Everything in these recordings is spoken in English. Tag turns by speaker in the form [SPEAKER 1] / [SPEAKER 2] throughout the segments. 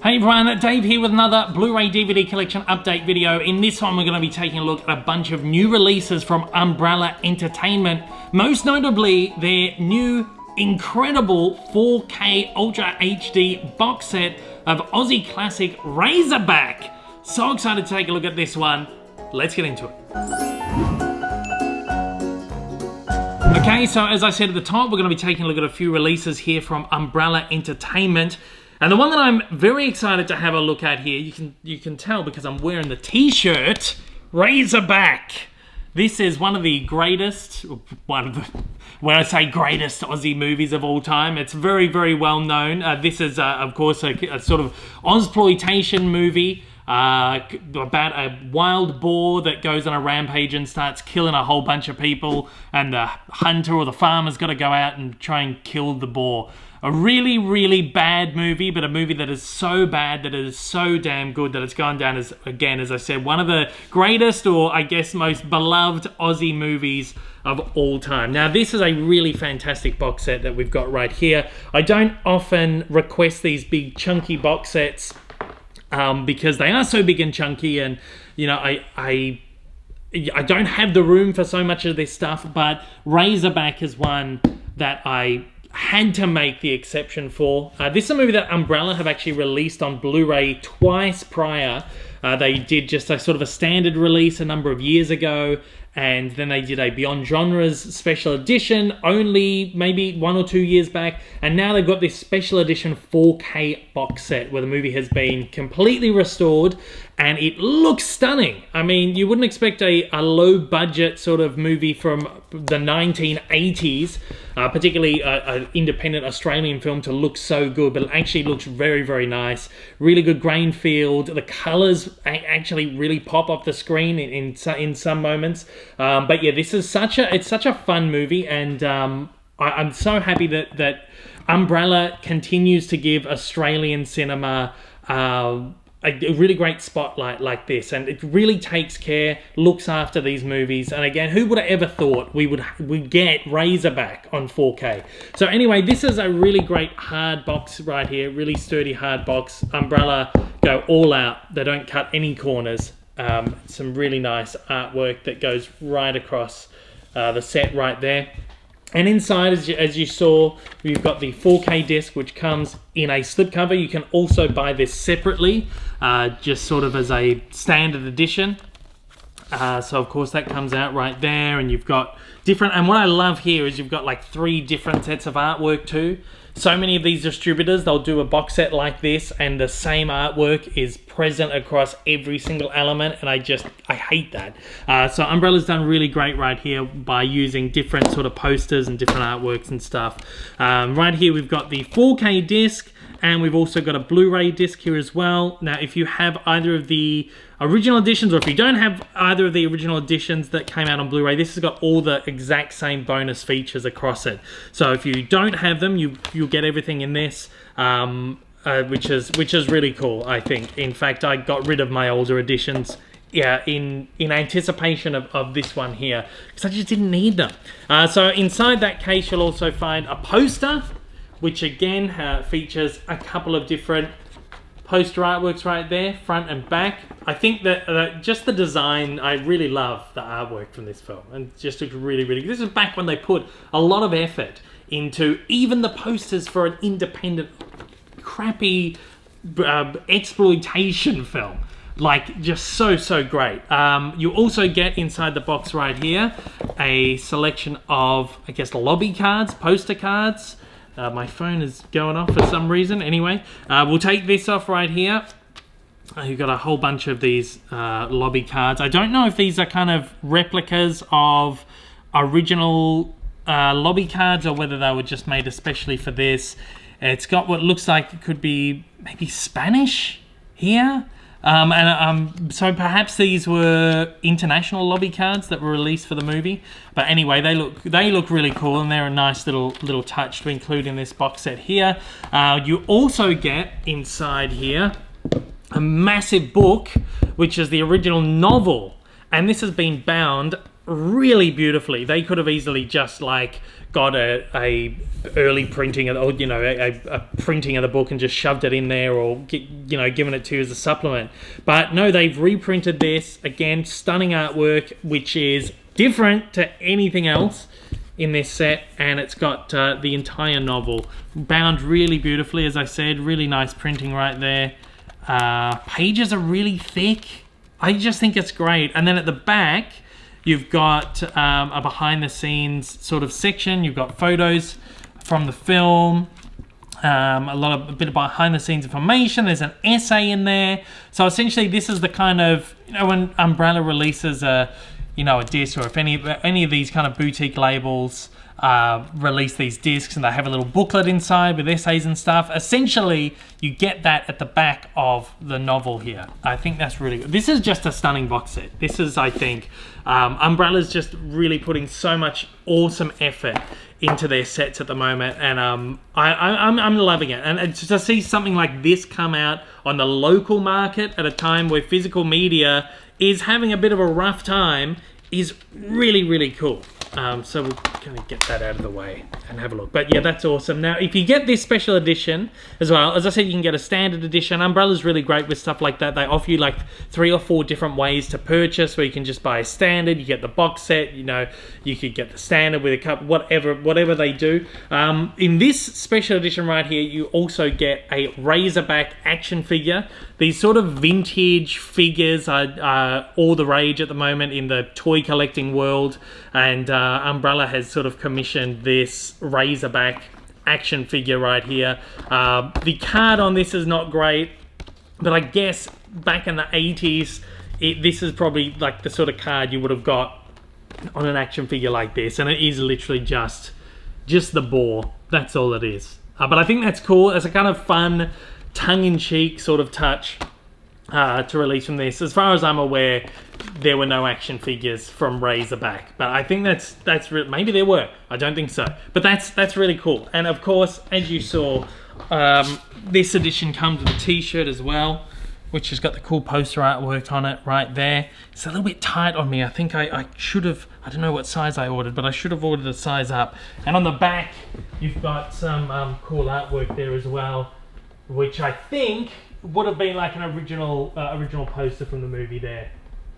[SPEAKER 1] Hey everyone, Dave here with another Blu-ray DVD collection update video. In this one we're going to be taking a look at a bunch of new releases from Umbrella Entertainment. Most notably their new incredible 4K Ultra HD box set of Aussie classic Razorback. So excited to take a look at this one. Let's get into it. Okay, so as I said at the top, we're going to be taking a look at a few releases here from Umbrella Entertainment. And the one that I'm very excited to have a look at here, you can tell because I'm wearing the t-shirt, Razorback. This is one of the greatest, when I say greatest Aussie movies of all time, it's very, very well known. This is, of course, a sort of Ozploitation movie about a wild boar that goes on a rampage and starts killing a whole bunch of people, and the hunter or the farmer's got to go out and try and kill the boar. A really, really bad movie, but a movie that is so bad that it is so damn good that it's gone down as, again, as I said, one of the greatest, or I guess most beloved Aussie movies of all time. Now, this is a really fantastic box set that we've got right here. I don't often request these big chunky box sets because they are so big and chunky, and you know, I don't have the room for so much of this stuff, but Razorback is one that I had to make the exception for. This is a movie that Umbrella have actually released on Blu-ray twice prior. They did just a sort of a standard release a number of years ago, and then they did a Beyond Genres special edition only maybe 1 or 2 years back, and now they've got this special edition 4K box set where the movie has been completely restored and it looks stunning. I mean, you wouldn't expect a low budget sort of movie from the 1980s, particularly an independent Australian film, to look so good, but it actually looks very, very nice. Really good grain field. The colors actually really pop off the screen in some moments. But yeah, this is such a fun movie, and I'm so happy that Umbrella continues to give Australian cinema a really great spotlight like this, and it really takes care, looks after these movies. And again, who would have ever thought we'd get Razorback on 4K? So anyway, this is a really great hard box right here, really sturdy hard box. Umbrella go all out. They don't cut any corners. Some really nice artwork that goes right across the set right there. And inside, as you saw, we've got the 4K disc, which comes in a slipcover. You can also buy this separately, just sort of as a standard edition. So of course that comes out right there, and you've got different, and what I love here is you've got like 3 different sets of artwork too. So many of these distributors, they'll do a box set like this and the same artwork is present across every single element, and I hate that. So Umbrella's done really great right here by using different sort of posters and different artworks and stuff. Right here we've got the 4K disc, and we've also got a Blu-ray disc here as well. Now, if you have either of the original editions, or if you don't have either of the original editions that came out on Blu-ray, this has got all the exact same bonus features across it. So if you don't have them, you'll get everything in this, which is really cool, I think. In fact, I got rid of my older editions, yeah, in anticipation of this one here, because I just didn't need them. So inside that case, you'll also find a poster, which again features a couple of different poster artworks right there, front and back. I think that just the design, I really love the artwork from this film, and just looks really, really good. This is back when they put a lot of effort into even the posters for an independent, crappy exploitation film. Like, just so great. You also get inside the box right here a selection of, I guess, lobby cards, poster cards. My phone is going off for some reason. Anyway, we'll take this off right here. You've got a whole bunch of these lobby cards. I don't know if these are kind of replicas of original lobby cards, or whether they were just made especially for this. It's got what looks like it could be maybe Spanish here. So perhaps these were international lobby cards that were released for the movie. But anyway, they look really cool, and they're a nice little touch to include in this box set here. You also get inside here a massive book, which is the original novel, and this has been bound really beautifully. They could have easily just like got a early printing, or you know, a printing of the book and just shoved it in there, or you know, given it to you as a supplement. But no, they've reprinted this again. Stunning artwork, which is different to anything else in this set, and it's got the entire novel bound really beautifully. As I said, really nice printing right there. Pages are really thick. I just think it's great. And then at the back, you've got a behind-the-scenes sort of section. You've got photos from the film, a bit of behind-the-scenes information. There's an essay in there. So essentially, this is the kind of, you know, when Umbrella releases a disc, or if any of these kind of boutique labels release these discs and they have a little booklet inside with essays and stuff. Essentially, you get that at the back of the novel here. I think that's really good. This is just a stunning box set. This is, I think, Umbrella's just really putting so much awesome effort into their sets at the moment, and I'm loving it. And to see something like this come out on the local market at a time where physical media is having a bit of a rough time is really, really cool. So we're going to get that out of the way and have a look. But yeah, that's awesome. Now, if you get this special edition as well, as I said, you can get a standard edition. Umbrella's really great with stuff like that. They offer you like 3 or 4 different ways to purchase, where you can just buy a standard, you get the box set, you know, you could get the standard with a cup, whatever they do. In this special edition right here, you also get a Razorback action figure. These sort of vintage figures are all the rage at the moment in the toy collecting world, and Umbrella has sort of commissioned this Razorback action figure right here. The card on this is not great, but I guess back in the 80s, this is probably like the sort of card you would have got on an action figure like this, and it is literally just the boar. That's all it is. But I think that's cool. It's a kind of fun, tongue-in-cheek sort of touch to release from this. As far as I'm aware, there were no action figures from Razorback, but I think that's maybe there were. I don't think so, but that's really cool. And of course, as you saw, this edition comes with a t-shirt as well, which has got the cool poster artwork on it right there. It's a little bit tight on me. I think I should have, I don't know what size I ordered, but I should have ordered a size up. And on the back, you've got some cool artwork there as well, which I think would have been like an original poster from the movie there.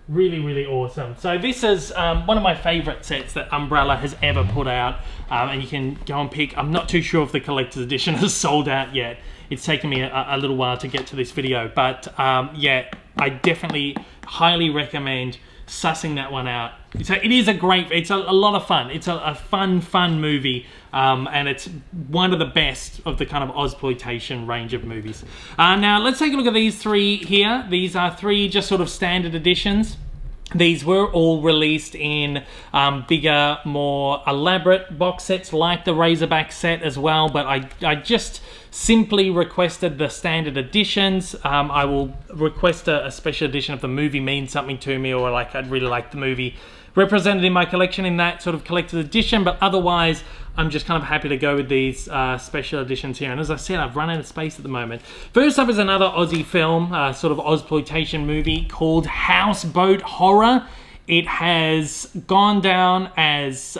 [SPEAKER 1] Really, really awesome. So this is one of my favorite sets that Umbrella has ever put out, and you can go and pick. I'm not too sure if the collector's edition has sold out yet. It's taken me a little while to get to this video, but yeah, I definitely highly recommend sussing that one out. So it is it's a lot of fun. It's a fun movie, and it's one of the best of the kind of Ozploitation range of movies. Now let's take a look at these 3 here. These are 3 just sort of standard editions. These were all released in bigger, more elaborate box sets like the Razorback set as well, but I just simply requested the standard editions. I will request a special edition if the movie means something to me, or like I'd really like the movie represented in my collection in that sort of collector's edition, but otherwise I'm just kind of happy to go with these special editions here. And as I said, I've run out of space at the moment. First up is another Aussie film, sort of Ozploitation movie called Houseboat Horror. It has gone down as,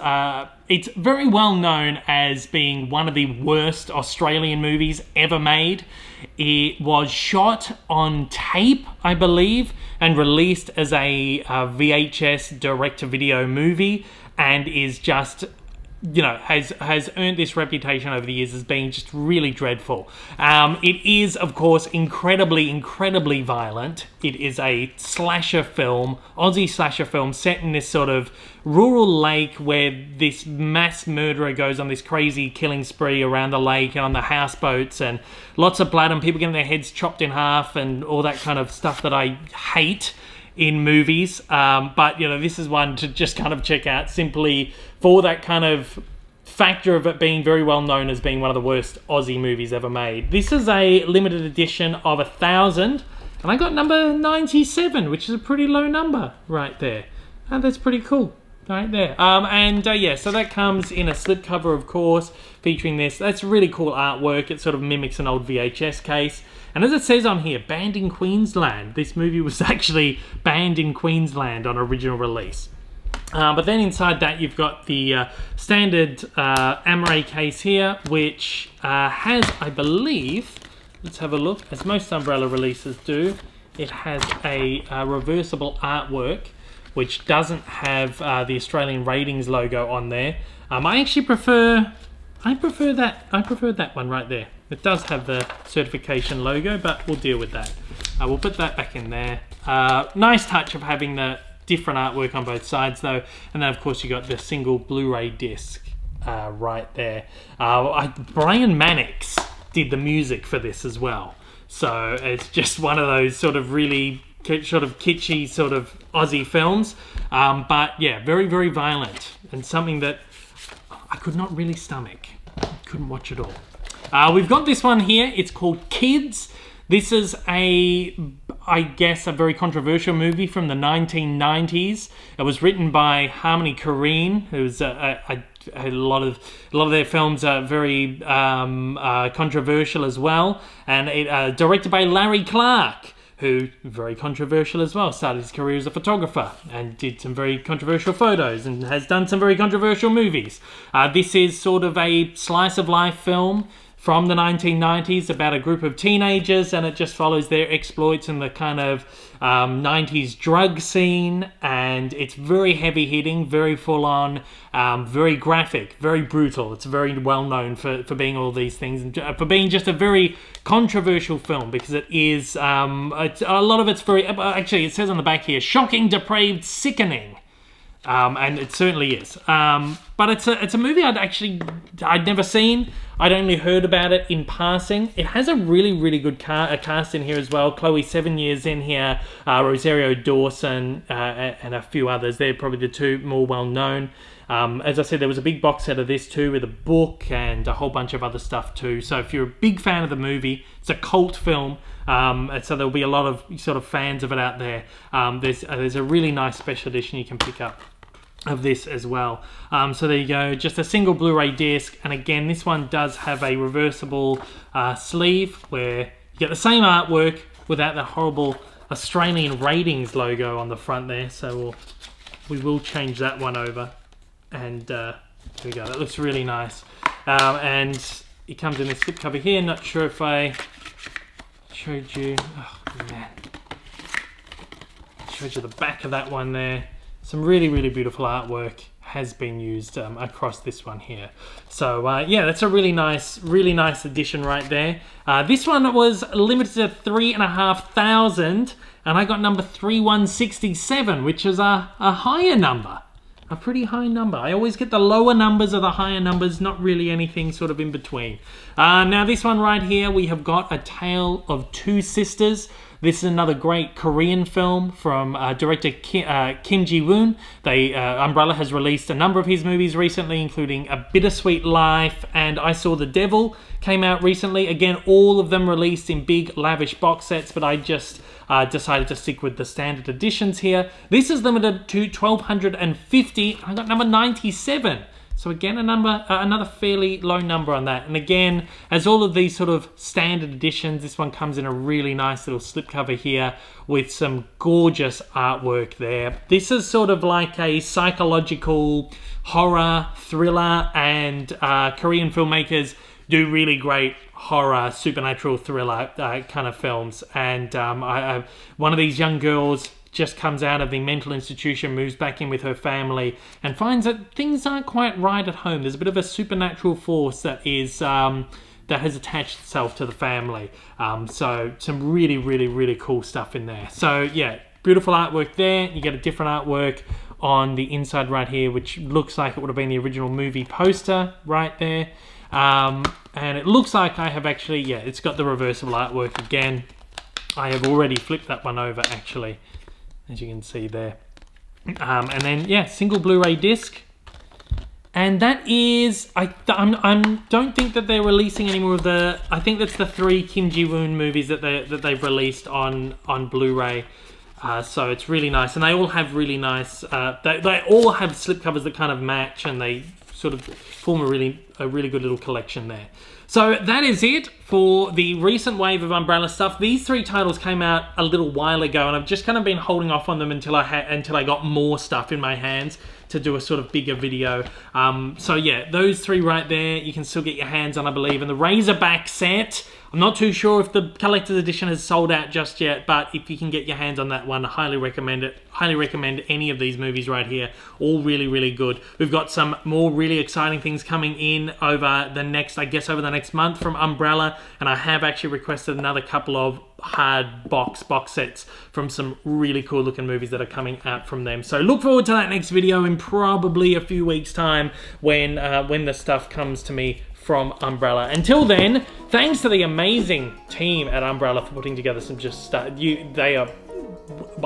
[SPEAKER 1] it's very well known as being one of the worst Australian movies ever made. It was shot on tape, I believe, and released as a VHS direct-to-video movie, and is just, you know, has earned this reputation over the years as being just really dreadful. It is, of course, incredibly violent. It is a slasher film, Aussie slasher film, set in this sort of rural lake where this mass murderer goes on this crazy killing spree around the lake and on the houseboats, and lots of blood and people getting their heads chopped in half and all that kind of stuff that I hate in movies. But, you know, this is one to just kind of check out simply for that kind of factor of it being very well known as being one of the worst Aussie movies ever made. This is a limited edition of 1,000, and I got number 97, which is a pretty low number right there. And that's pretty cool right there. Yeah, so that comes in a slipcover, of course, featuring this. That's really cool artwork. It sort of mimics an old VHS case. And as it says on here, banned in Queensland. This movie was actually banned in Queensland on original release. But then inside that you've got the standard Amaray case here, which has, I believe, let's have a look, as most Umbrella releases do, it has a reversible artwork, which doesn't have the Australian ratings logo on there. I actually prefer that one right there. It does have the certification logo, but we'll deal with that. We'll put that back in there. Nice touch of having the different artwork on both sides though, and then of course you got the single Blu-ray disc right there. Brian Mannix did the music for this as well, so it's just one of those sort of really sort of kitschy sort of Aussie films, but yeah, very, very violent, and something that I could not really stomach. Couldn't watch it all. We've got this one here. It's called Kids. This is I guess a very controversial movie from the 1990s. It was written by Harmony Korine, who's a lot of their films are very controversial as well, and directed by Larry Clark, who very controversial as well. Started his career as a photographer and did some very controversial photos and has done some very controversial movies. This is sort of a slice of life film from the 1990s about a group of teenagers, and it just follows their exploits in the kind of 90s drug scene, and it's very heavy hitting, very full on, very graphic, very brutal. It's very well known for being all these things, and for being just a very controversial film, because it is, a lot of it's very, actually it says on the back here, shocking, depraved, sickening. And it certainly is. But it's a movie I'd never seen. I'd only heard about it in passing. It has a really, really good cast in here as well. Chloe Sevigny's in here, Rosario Dawson, and a few others. They're probably the two more well known. As I said, there was a big box set of this too, with a book and a whole bunch of other stuff too. So if you're a big fan of the movie, it's a cult film. And so there'll be a lot of sort of fans of it out there. There's a really nice special edition you can pick up of this as well. So there you go, just a single Blu-ray disc, and again this one does have a reversible sleeve where you get the same artwork without the horrible Australian ratings logo on the front there. So we will change that one over, and there we go, that looks really nice. And it comes in this slipcover here. Not sure if I showed you, oh man, showed you the back of that one there. Some really, really beautiful artwork has been used across this one here. So yeah, that's a really nice addition right there. This one was limited to 3,500, and I got number 3167, which is a higher number. A pretty high number. I always get the lower numbers or the higher numbers, not really anything sort of in between. Now this one right here, we have got A Tale of Two Sisters. This is another great Korean film from director Kim Ji-woon. Umbrella has released a number of his movies recently, including A Bittersweet Life and I Saw the Devil came out recently. Again, all of them released in big, lavish box sets, but I just decided to stick with the standard editions here. This is limited to 1,250. I got number 97. So again, another fairly low number on that. And again, as all of these sort of standard editions, this one comes in a really nice little slipcover here with some gorgeous artwork there. This is sort of like a psychological horror thriller, and Korean filmmakers do really great horror, supernatural thriller kind of films. And one of these young girls just comes out of the mental institution, moves back in with her family, and finds that things aren't quite right at home. There's a bit of a supernatural force that is that has attached itself to the family. So some really, really, really cool stuff in there. So yeah, beautiful artwork there. You get a different artwork on the inside right here, which looks like it would have been the original movie poster right there. And it looks like I have actually, yeah, it's got the reversible artwork again. I have already flipped that one over actually, as you can see there. And then, yeah, single Blu-ray disc. And that is, I don't think that they're releasing any more of the, I think that's the 3 Kim Ji-woon movies that they've released on Blu-ray. So it's really nice. And they all have really nice, they all have slipcovers that kind of match, and they sort of form a really good little collection there. So that is it for the recent wave of Umbrella stuff. These 3 titles came out a little while ago, and I've just kind of been holding off on them until I got more stuff in my hands to do a sort of bigger video. So yeah, those 3 right there, you can still get your hands on, I believe. And the Razorback set, I'm not too sure if the collector's edition has sold out just yet, but if you can get your hands on that one, I highly recommend it. Highly recommend any of these movies right here. All really, really good. We've got some more really exciting things coming in over the next, I guess, over the next month from Umbrella, and I have actually requested another couple of hard box sets from some really cool looking movies that are coming out from them. So look forward to that next video in probably a few weeks time when the stuff comes to me from Umbrella. Until then, thanks to the amazing team at Umbrella for putting together some just stuff. They are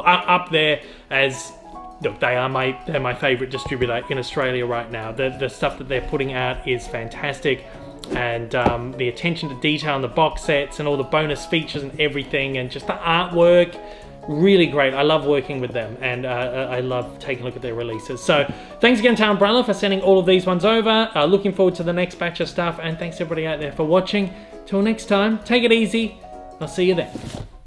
[SPEAKER 1] up there as, look, they're my favorite distributor in Australia right now. The stuff that they're putting out is fantastic, and the attention to detail in the box sets and all the bonus features and everything, and just the artwork, really great. I love working with them, and I love taking a look at their releases. So thanks again to Umbrella for sending all of these ones over. Looking forward to the next batch of stuff, and thanks everybody out there for watching. Till next time, take it easy. I'll see you then.